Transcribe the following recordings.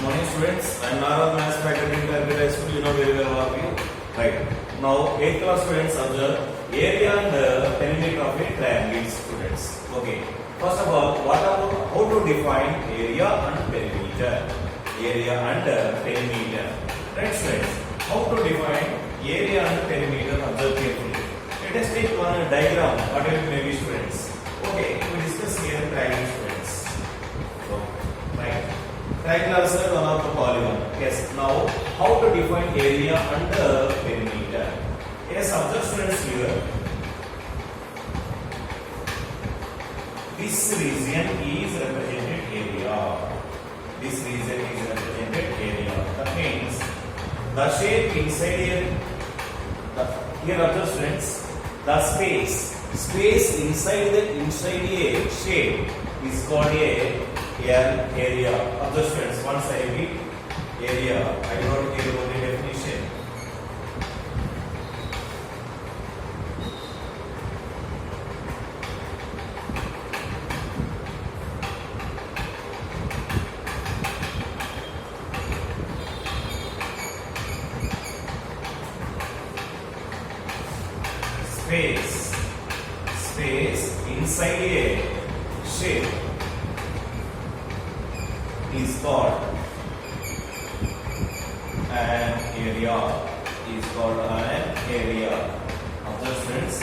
Morning students, I am Nara Maths faculty in Calcutta High School. You know very well all of you. Right. Now 8th class students observe area and perimeter of a triangle students. Okay. First of all, how to define area and perimeter? Area and perimeter. Right students. How to define area and perimeter? Observe carefully. Let us take one diagram. Whatever it may be students. Okay. We discuss here triangle students. So, right. Triangle is one of the polygon. Yes. Now, how to define area and perimeter? Yes, observe students here. This region is represented area. This region is represented area. That means the shape inside here. Here observe students. The space inside a shape is called an area. Observe students, once I repeat area, I wrote here only definition. Space inside a shape is called an area. Observe students.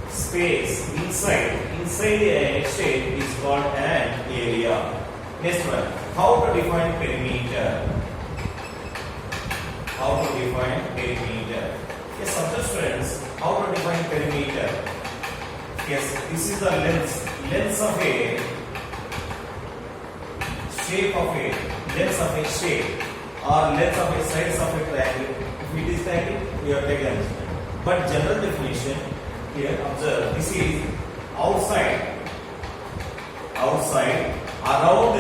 Space inside a shape is called an area. Next one. How to define perimeter? Yes, observe students. How to define perimeter? Yes, this is the length of a shape or length of a sides of a triangle. If it is triangle, we have taken. But general definition here, observe, this is outside around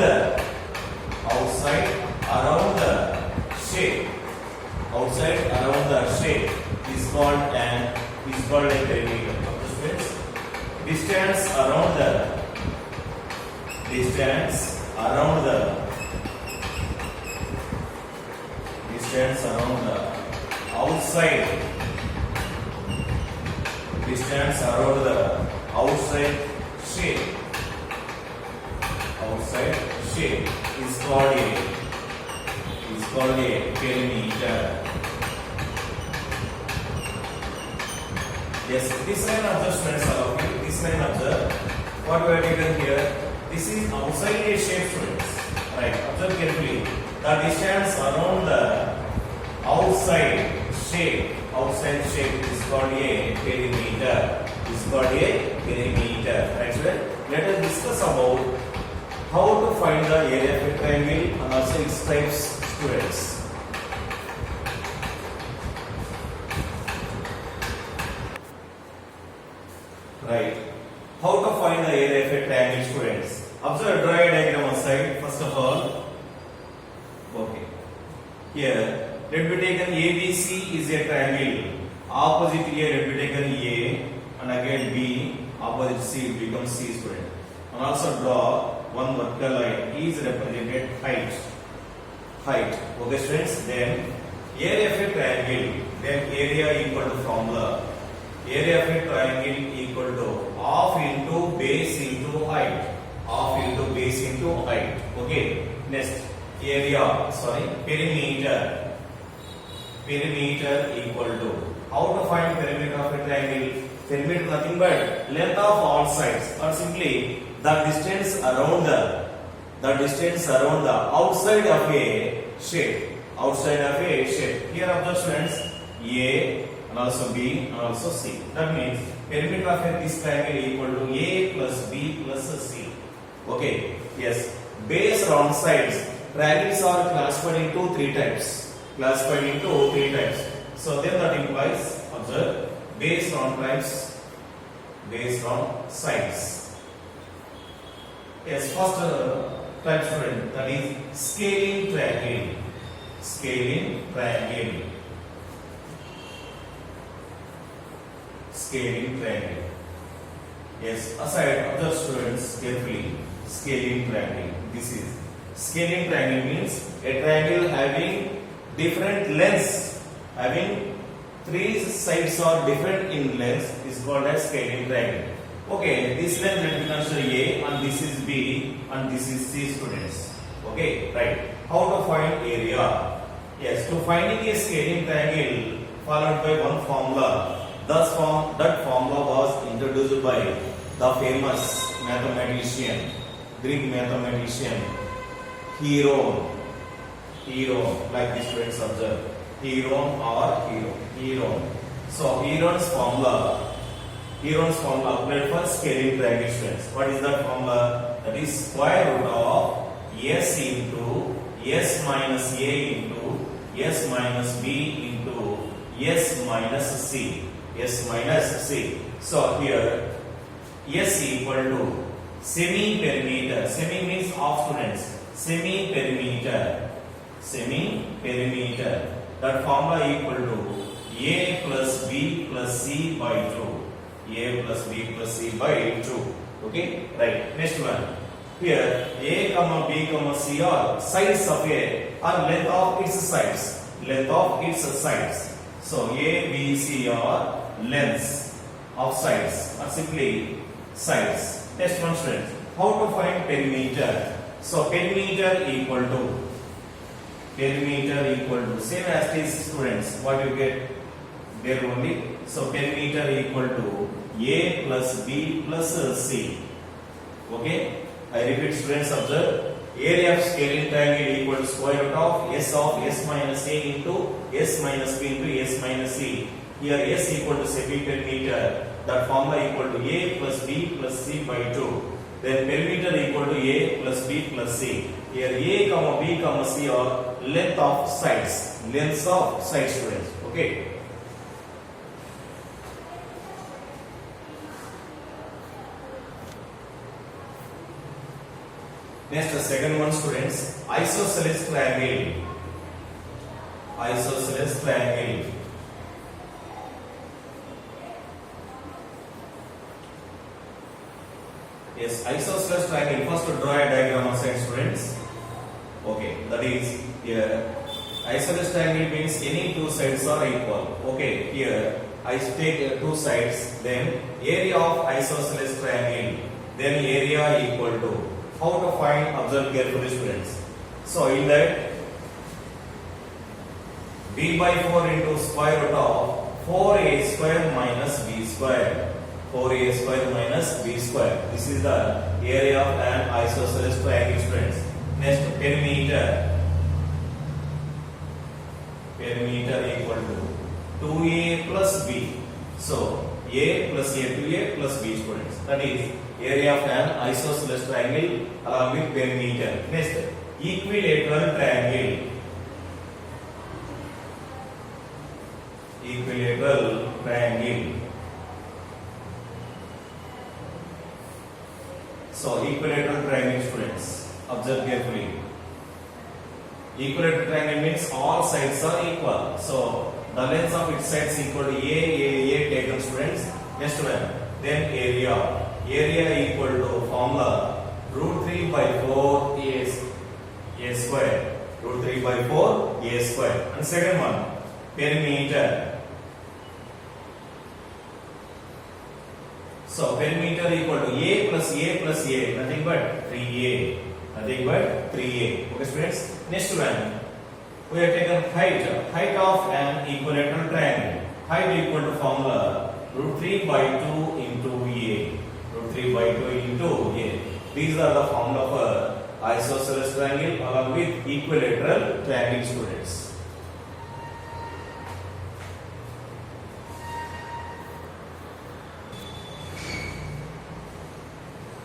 the shape is called a perimeter. Distance around the outside shape is called a perimeter. Yes, this line observe students allow me. This line observe what we have taken here. This is outside a shape students. Right, observe carefully. The distance around the outside shape is called a perimeter. Right, students? Let us discuss about how to find the area of a triangle and also its types, students. Right. How to find the area of a triangle, students? Observe, draw a diagram on side. First of all, okay. Here, let me take an ABC is a triangle. Opposite A, let me take an A, and again B. Opposite C, it becomes C, student. And also draw one vertical line. E is represented height. Okay, students. Then area of a triangle. Then area equal to formula. Area of a triangle equal to half into base into height. Okay. Next, perimeter equal to. How to find perimeter of a triangle? Perimeter nothing but length of all sides, or simply the distance around the outside of a shape. Here observe students, A and also B and also C. That means perimeter of this triangle equal to A plus B plus C. Okay. Yes. Base round sides. Triangles are classified into three types. So then that implies, observe, base round sides. Yes. First type student, that is scaling triangle. Yes, aside observe students carefully. Scaling triangle. This is Scaling triangle means a triangle having different lengths, having three sides are different in length is called as scaling triangle. Okay, this length let me consider A and this is B and this is C, students. Okay, right. How to find area? Yes, to finding a scaling triangle followed by one formula. That formula was introduced by the famous mathematician, Greek mathematician Heron, like the students observe, Heron. So Heron's formula applied for scaling triangle, students. What is that formula? That is square root of s into s minus a into s minus b into s minus c. So here s equal to semi-perimeter. Semi means half, students. Semi-perimeter. That formula equal to a plus b plus c by 2. A plus b plus c by 2. Okay, right. Next one. Here a comma b comma c are sides of a or length of its sides. So a, b, c are lengths of sides or simply sides. Next one, students. How to find perimeter? So perimeter equal to same as these, students. What you get there only. So perimeter equal to a plus b plus c. Okay. I repeat, students, observe. Area of scaling triangle equal to square root of s minus a into s minus b into s minus c. Here s equal to semi-perimeter. That formula equal to a plus b plus c by 2. Then perimeter equal to a plus b plus c. Here a comma b comma c are lengths of sides, students. Okay. Next, the second one, students, isosceles triangle. Yes, isosceles triangle. First, to draw a diagram of side, students. Okay, that is here. Isosceles triangle means any two sides are equal. Okay, here I take two sides. Then area of isosceles triangle. Then area equal to. How to find? Observe carefully, students. So in that b by 4 into square root of 4a square minus b square. 4a square minus b square. This is the area of an isosceles triangle, students. Next, perimeter equal to 2a plus b. So a plus a, 2a plus b, students. That is area of an isosceles triangle along with perimeter. Next, equilateral triangle. So equilateral triangle, students, observe carefully. Equilateral triangle means all sides are equal. So the lengths of its sides equal to a taken, students. Next one. Then area equal to formula root 3 by 4 a square. Root 3 by 4 a square. And second one, perimeter. So perimeter equal to a plus a, nothing but 3a. Okay, students. Next one, we have taken height of an equilateral triangle. Height equal to formula root 3 by 2 into a. These are the formula for isosceles triangle along with equilateral triangle, students.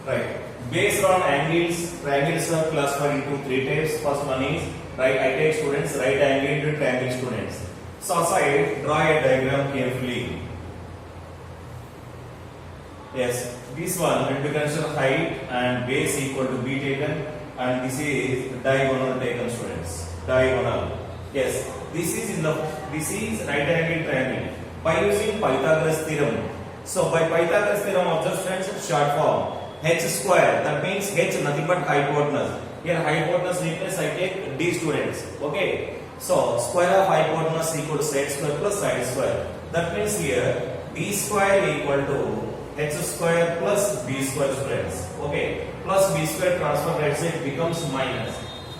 Right. Based on angles, triangles are classified into three types. First one is right. I take, students, right angle to triangle, students. So aside, draw a diagram carefully. Yes, this one will be considered height and base equal to b taken, and this is diagonal taken, students. Diagonal. Yes, this is right angle triangle by using Pythagoras theorem. So by Pythagoras theorem, observe, students, short form. h square. That means h nothing but hypotenuse. Here hypotenuse replace I take d students. Okay. So square of hypotenuse equal to side square plus side square. That means here d square equal to h square plus b square students. Okay. Plus b square transfer right side becomes minus.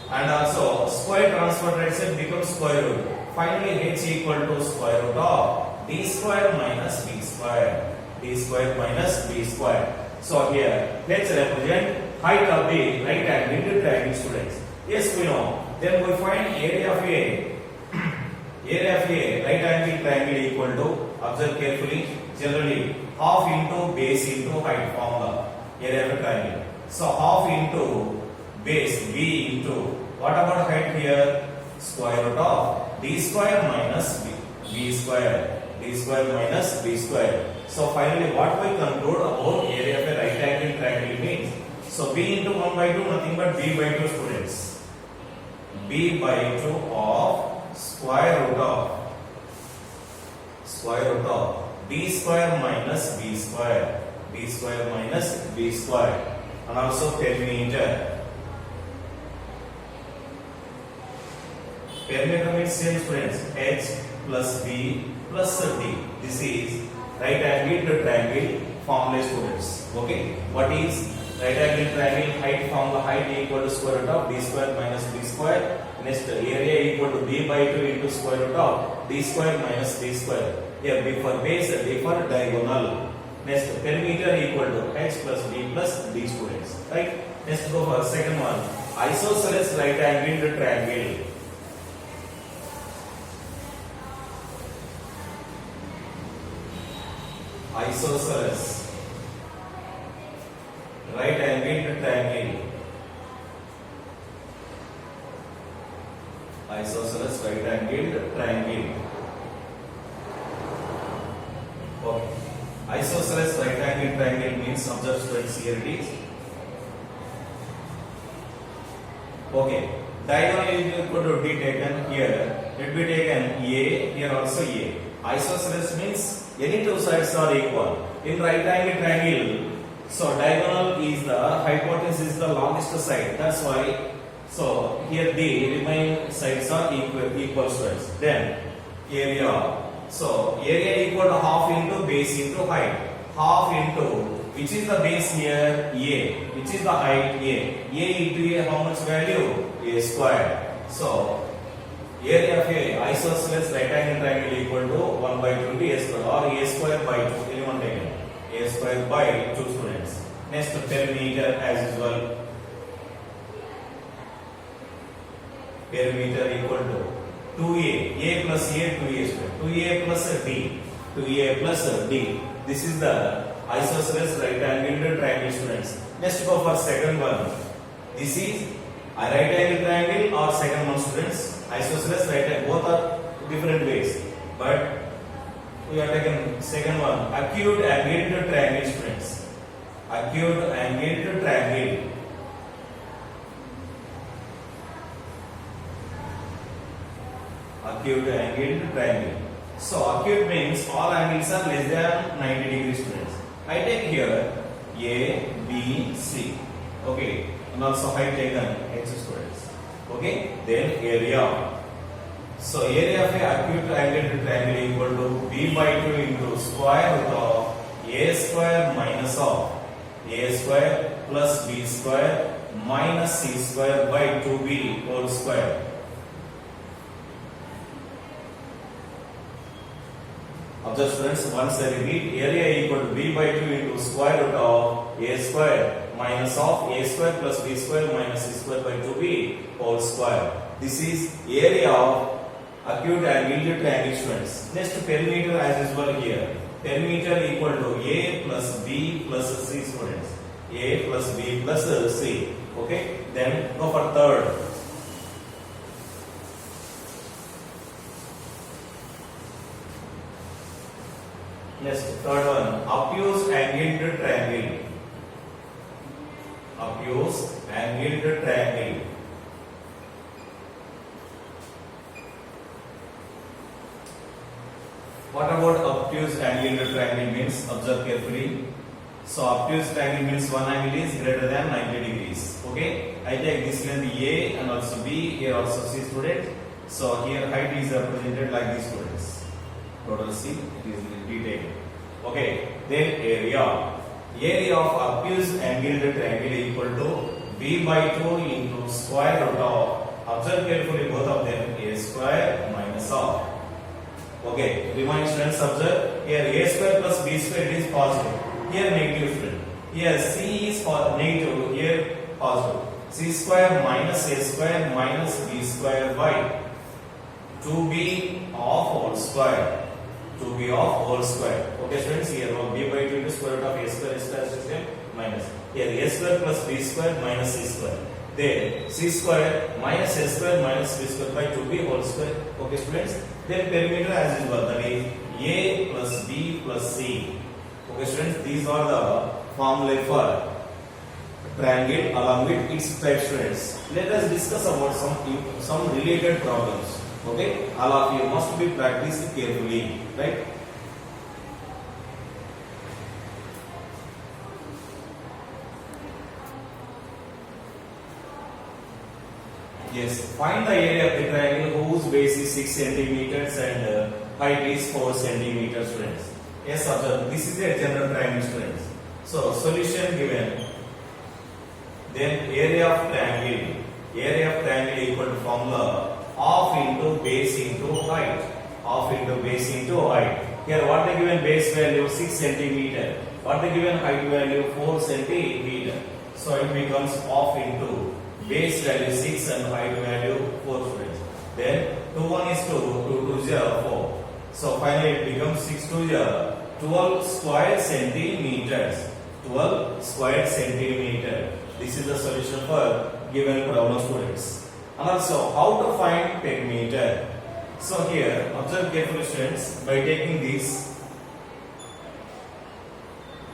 And also square transfer right side becomes square root. Finally h equal to square root of d square minus b square. D square minus b square. So here h represent height of the right angle triangle students. Yes, we know. Then we find area of a area of a right angle triangle equal to, observe carefully, generally half into base into height formula. Area of a triangle. So half into base b into, what about height here? Square root of d square minus b square. D square minus b square. So finally what we conclude about area of a right angle triangle means, so b into 1 by 2 nothing but b by 2 students. B by 2 of square root of d square minus b square. D square minus b square. And also perimeter. Perimeter means same students, h plus b plus d. This is right angle triangle formula students. Okay. What is right angle triangle? Height formula, height equal to square root of d square minus b square. Next area equal to b by 2 into square root of d square minus d square. Here b for base, d for diagonal. Next perimeter equal to h plus d students. Right. Next go for second one. Isosceles right angle triangle. Isosceles right angle triangle. Isosceles right angle triangle. Okay. Isosceles right angle triangle means, observe students, here it is. Okay. Diagonal is equal to be taken here. It be taken A, here also A. Isosceles means any two sides are equal. In right angle triangle, so diagonal is the hypotenuse is the longest side. That's why. So here the remaining sides are equal sides. Then area. So area equal to half into base into height. Half into, which is the base here? A. Which is the height? A. A into A, how much value? A square. So area of a isosceles right angle triangle equal to 1 by 2 a square or a square by 2. Anyone taken? A square by 2 students. Next perimeter as usual. Perimeter equal to 2a. A plus a, 2a square. 2a plus d. 2a plus d. This is the isosceles right angle triangle students. Next go for second one. This is a right angle triangle or second one students. Isosceles right angle, both are different ways, but we are taken second one, acute angled triangle students. Acute angled triangle. Acute angled triangle. So acute means all angles are less than 90 degrees students. I take here A, B, C. Okay, and also height taken H students. Okay, then area. So area of a acute angled triangle equal to b by 2 into square root of a square minus of a square plus b square minus c square by 2b whole square. Observe students, once I repeat, area equal to b by 2 into square root of a square minus of a square plus b square minus c square by 2b whole square. This is area of acute angled triangle students. Next perimeter as usual here. Perimeter equal to a plus b plus c students. A plus b plus c. Okay. Then go for third. Next third one. Obtuse angled triangle. Obtuse angled triangle. What about obtuse angled triangle means? Observe carefully. So obtuse triangle means one angle is greater than 90 degrees. Okay, I take this length A and also B, here also C student. So here height is represented like this students. Total C, it is detailed. Okay, then area. Area of obtuse angled triangle equal to B by 2 into square root of, observe carefully both of them, A square minus of. Okay, remind students, observe here A square plus B square, it is positive. Here negative student. Here C is for negative, here positive. C square minus A square minus B square by 2B of whole square. 2B of whole square. Okay students, here B by 2 into square root of A square is minus. Here A square plus B square minus C square. Then C square minus A square minus B square by 2B whole square. Okay students. Then perimeter as usual, that is A plus B plus C. Okay students, these are the formulae for triangle along with its type students. Let us discuss about some related problems. Okay, all of you must be practiced carefully, right? Yes, find the area of the triangle whose base is 6 centimeters and height is 4 centimeters, friends. Yes, observe, this is a general triangle, students. So, solution given. Then area of triangle. Area of triangle equal to formula half into base into height. Half into base into height. Here what the given base value 6 centimeter. What the given height value 4 centimeter. So it becomes half into base value 6 and height value 4 students. Then 2 1 is 2, 2 2 0 4. So finally it becomes 6 2 0 12 square centimeters. 12 square centimeter. This is the solution for given problem, students. And also how to find perimeter. So here observe carefully, students, by taking this.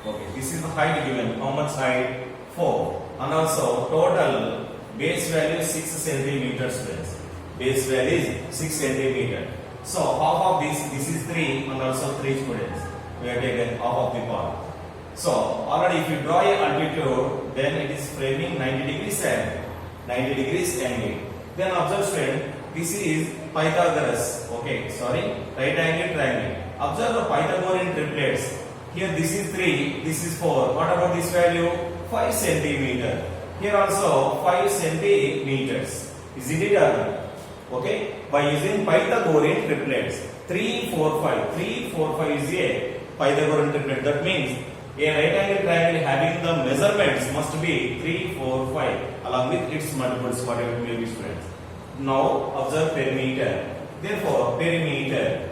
Okay, this is the height given. How much height? 4. And also total base value 6 centimeters, students. Base value is 6 centimeter. So half of this is 3 and also 3 students. We have taken half of the part. So already if you draw a altitude, then it is framing 90 degrees angle. 90 degrees angle. Then observe, student, this is Pythagoras. Okay, sorry, right angle triangle. Observe the Pythagorean triplets. Here this is 3, this is 4. What about this value? 5 centimeter. Here also 5 centimeters. Isn't it or not? Okay, by using Pythagorean triplets, 3 4 5. 3 4 5 is a Pythagorean triplet. That means a right angle triangle having the measurements must be 3 4 5 along with its multiples, whatever it may be, students. Now observe perimeter. Therefore perimeter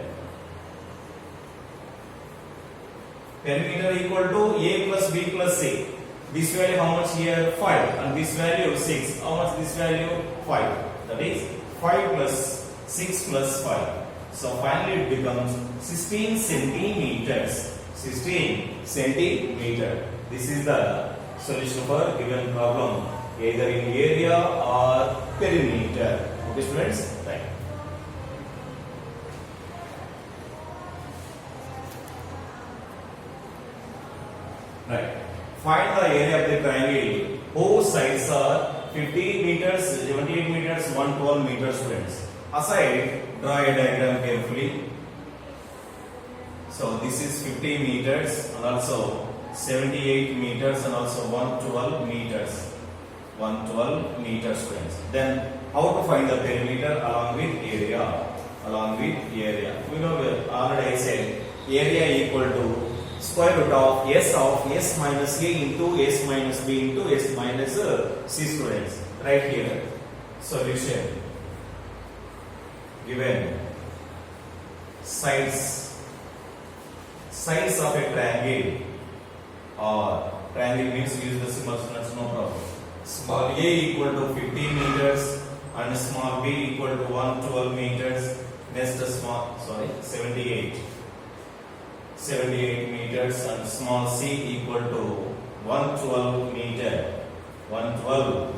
equal to A plus B plus C. This value how much here? 5. And this value 6. How much this value? 5. That is 5 plus 6 plus 5. So finally it becomes 16 centimeters. 16 centimeter. This is the solution for given problem, either in area or perimeter. Okay students? Right. Right. Find the area of the triangle whose sides are 50 meters, 78 meters, 112 meters, students. Aside, draw a diagram carefully. So this is 50 meters and also 78 meters and also 112 meters. 112 meters, students. Then how to find the perimeter along with area? Along with area. We know already I said area equal to square root of S minus A into S minus B into S minus C, students. Right here. Solution. Given sides of a triangle, or triangle means use the symbols, that's no problem. Small a equal to 50 meters and small b equal to 112 meters. Next small 78 meters and small c equal to 112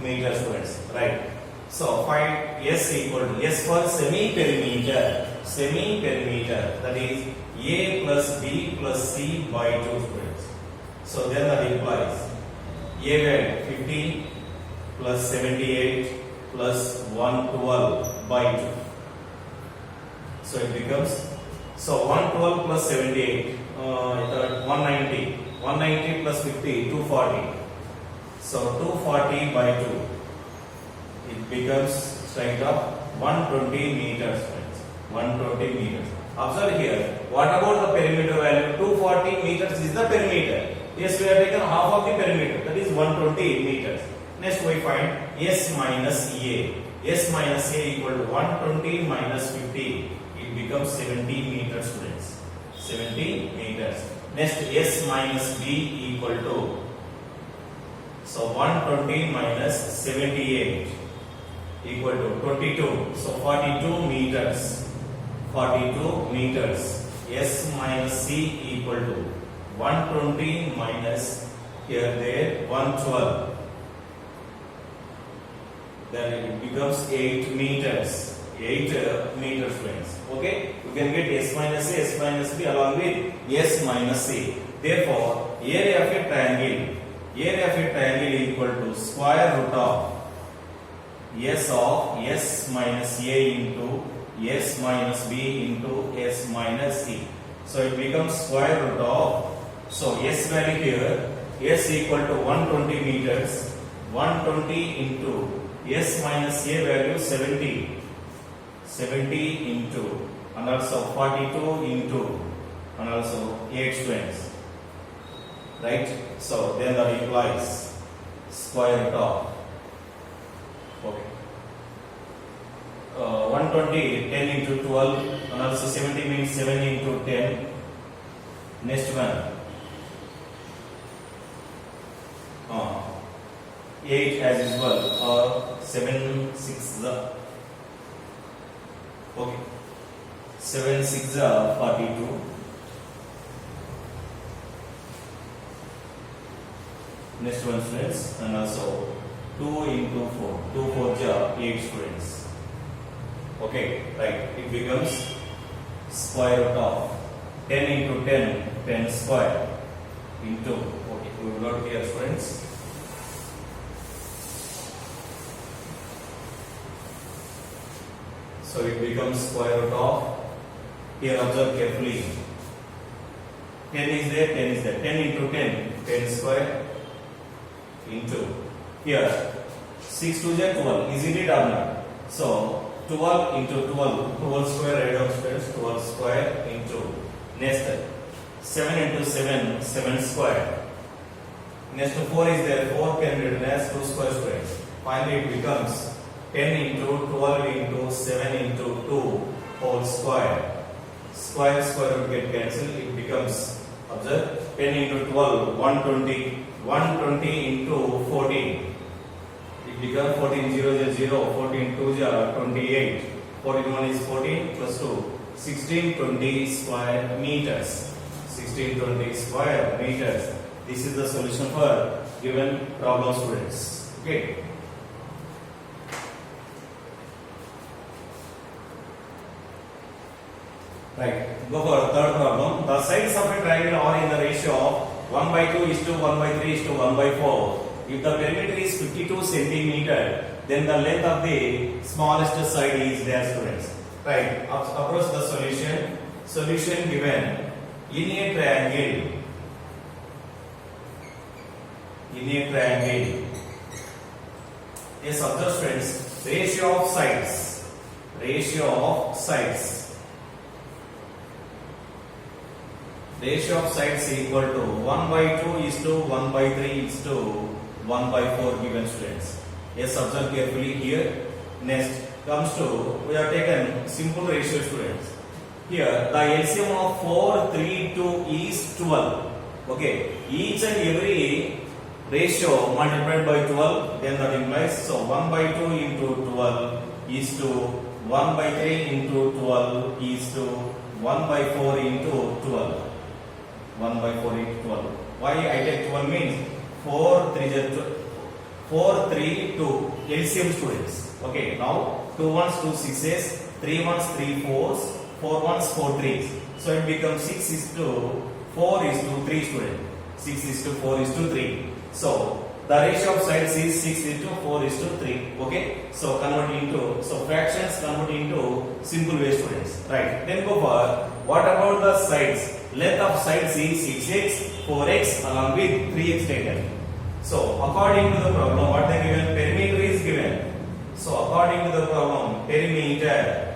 meters, students. Right. So find S equal to S for semi-perimeter. Semi-perimeter, that is A plus B plus C by 2, students. So then that implies A value 50 plus 78 plus 112 by 2. So it becomes, so 112 plus 78, 190. 190 plus 50, 240. So 240 by 2. It becomes straight up 120 meters. Friends. 120 meters. Observe here. What about the perimeter value? 240 meters is the perimeter. Yes, we have taken half of the perimeter. That is 120 meters. Next we find S minus A. S minus A equal to 120 minus 50. It becomes 70 meters, friends. 70 meters. Next S minus B equal to, so 120 minus 78 equal to 22. So 42 meters. 42 meters. S minus C equal to 120 minus here there 112. Then it becomes 8 meters. 8 meters, friends. Okay, you can get S minus A, S minus B along with S minus A. Therefore, area of a triangle equal to square root of S of S minus A into S minus B into S minus C. So it becomes square root of, so S value here, S equal to 120 meters, 120 into S minus A value 70. 70 into, and also 42 into, and also 8 students. Right? So then that implies square root of, okay, 120, 10 into 12, and also 70 means 7 into 10. Next one, 8 as usual, or 7 6 okay, 7 6 42. Next one, students, and also 2 into 4, 2 4 8 students. Okay, right, it becomes square root of 10 into 10, 10 square into, okay, we will go here, students. So it becomes square root of, here observe carefully, 10 is there, 10 is there, 10 into 10, 10 square into, here 6 to 12, isn't it or not? So 12 into 12, 12 square, write down squares, 12 square into, next 7 into 7, 7 square, next 4 is there, 4 can be written as 2 square squares. Finally it becomes 10 into 12 into 7 into 2 whole square. Square square will get cancelled. It becomes, observe, 10 into 12, 120. 120 into 14. It becomes 14 0 0, 14 2 28. 14 1 is 14 plus 2. 1620 square meters. 1620 square meters. This is the solution for given problem, students. Okay. Right. Go for third problem. The sides of a triangle are in the ratio of 1 by 2 is to 1 by 3 is to 1 by 4. If the perimeter is 52 centimeter, then the length of the smallest side is there, students. Right. Approach the solution. Solution given in a triangle. In a triangle. Yes, observe, friends. Ratio of sides. Ratio of sides. Ratio of sides equal to 1 by 2 is to 1 by 3 is to 1 by 4 given, students. Yes, observe carefully here. Next comes to, we have taken simple ratio, students. Here the LCM of 4, 3, 2 is 12. Okay, each and every ratio multiplied by 12, then that implies, so 1 by 2 into 12 is to 1 by 3 into 12 is to 1 by 4 into 12. 1 by 4 into 12. Why I take 12 means 4 3 2 LCM, students. Okay, now 2 ones 2 sixes, 3 ones 3 4s, 4 ones 4 3s. So it becomes 6 is to 4 is to 3, students. 6:4:3. So the ratio of sides is 6:4:3. Okay. So convert into, so fractions convert into simple way, students. Right. Then go for, what about the sides? Length of sides is 6x, 4x along with 3x taken. So according to the problem, what they given? Perimeter is given. So according to the problem, perimeter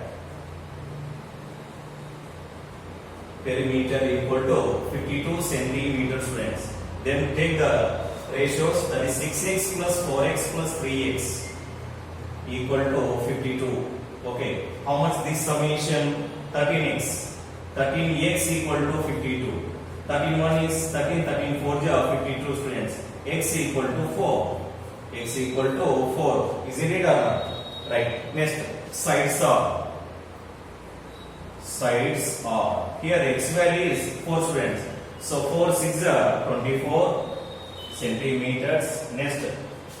equal to 52 centimeters, students. Then take the ratios, that is 6x plus 4x plus 3x equal to 52. Okay. How much this summation? 13x. 13x equal to 52. 13 is 13, 13 4 are 52, students. X equal to 4. X equal to 4. Isn't it or not? Right. Next, sides are. Here x value is 4, students. So 4 6 are 24 centimeters. Next,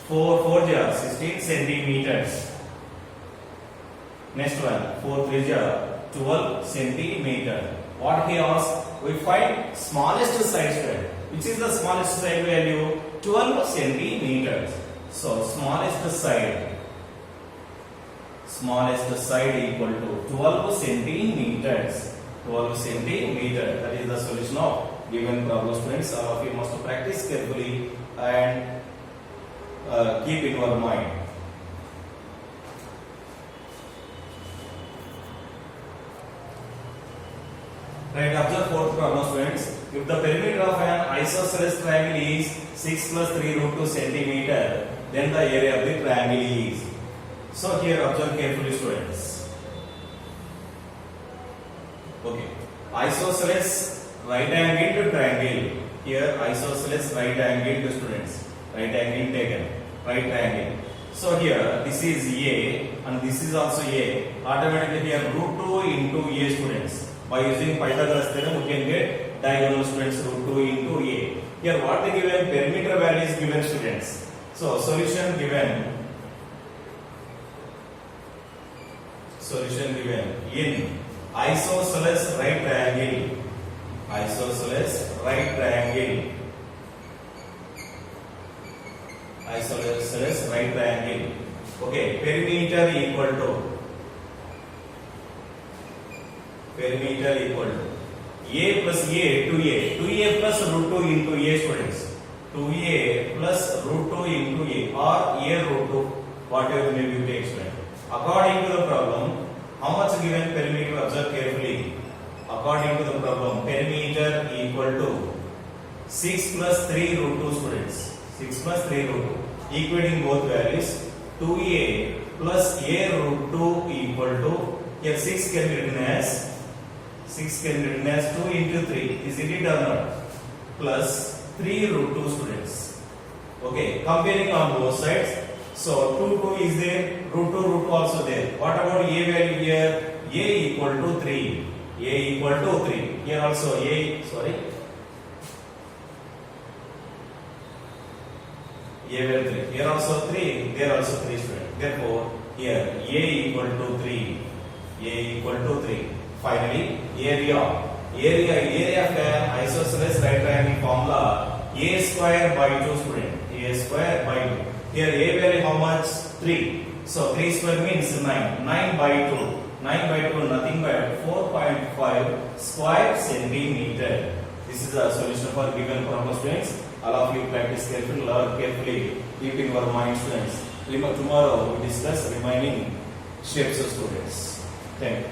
4 4 are 16 centimeters. Next one, 4 3 are 12 centimeter. What he asked? We find smallest side square. Which is the smallest side value? 12 centimeters. So smallest side equal to 12 centimeters. 12 centimeters. That is the solution of given problem, students. All of you must practice carefully and keep in your mind. Right, observe fourth problem, students. If the perimeter of an isosceles triangle is 6 plus 3 root 2 centimeter, then the area of the triangle is. So here observe carefully, students. Okay, isosceles right angled triangle. Here isosceles right angled, students. Right angle taken. Right triangle. So here this is A and this is also A. Automatically here root 2 into A, students. By using Pythagoras theorem, we can get diagonal, students, root 2 into A. Here what they given? Perimeter value is given, students. So solution given. Solution given in isosceles right triangle. Isosceles right triangle. Isosceles right triangle. Okay, perimeter equal to A plus A, 2A. 2A plus root 2 into A, students. 2A plus root 2 into A or A root 2, whatever may be take, student. According to the problem, how much given perimeter? Observe carefully. According to the problem, perimeter equal to 6 plus 3 root 2, students. 6 plus 3 root 2. Equating both values, 2A plus A root 2 equal to, here 6 can be written as 2 into 3. Is it or not? Plus 3 root 2, students. Okay, comparing on both sides. So 2 is there, root 2 also there. What about A value here? A equal to 3. A equal to 3. Here also A, sorry. A value 3. Here also 3, there also 3, students. Therefore, here A equal to 3. A equal to 3. Finally, area of an isosceles right triangle formula, A square by 2, student. A square by 2. Here A value how much? 3. So 3 square means 9. 9 by 2. 9 by 2 nothing but 4.5 square centimeter. This is the solution for given problem, students. All of you practice carefully, learn carefully, keep in your mind, students. Tomorrow we discuss remaining shapes of students. Thank you.